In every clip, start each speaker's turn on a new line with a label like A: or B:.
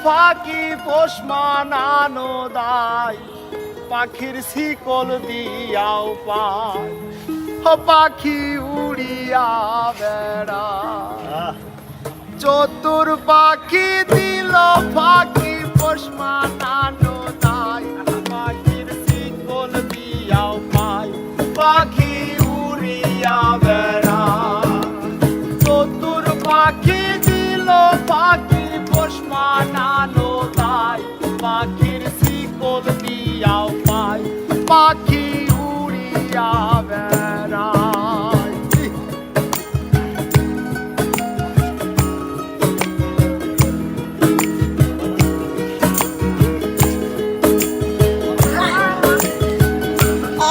A: ফাঁকি পোষ মানানো দায়, পাখির শিকল দিয়াও পায়, ও পাখি উড়িয়া বেড়ায়। চতুর পাখি দিল ফাঁকি পোষ মানানো দায়, পাখির শিকল দিয়াও পায়, পাখি উড়িয়া বেড়ায়। চতুর পাখি দিল ফাঁকি পোষ মানানো দায়, পাখির শিকল দিয়াও পায়, পাখি উড়িয়া বেড়ায়।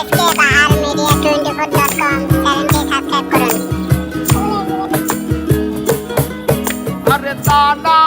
B: SKBaharmedia24.com চ্যানেলটি সাবস্ক্রাইব করুন।
A: আরে দানা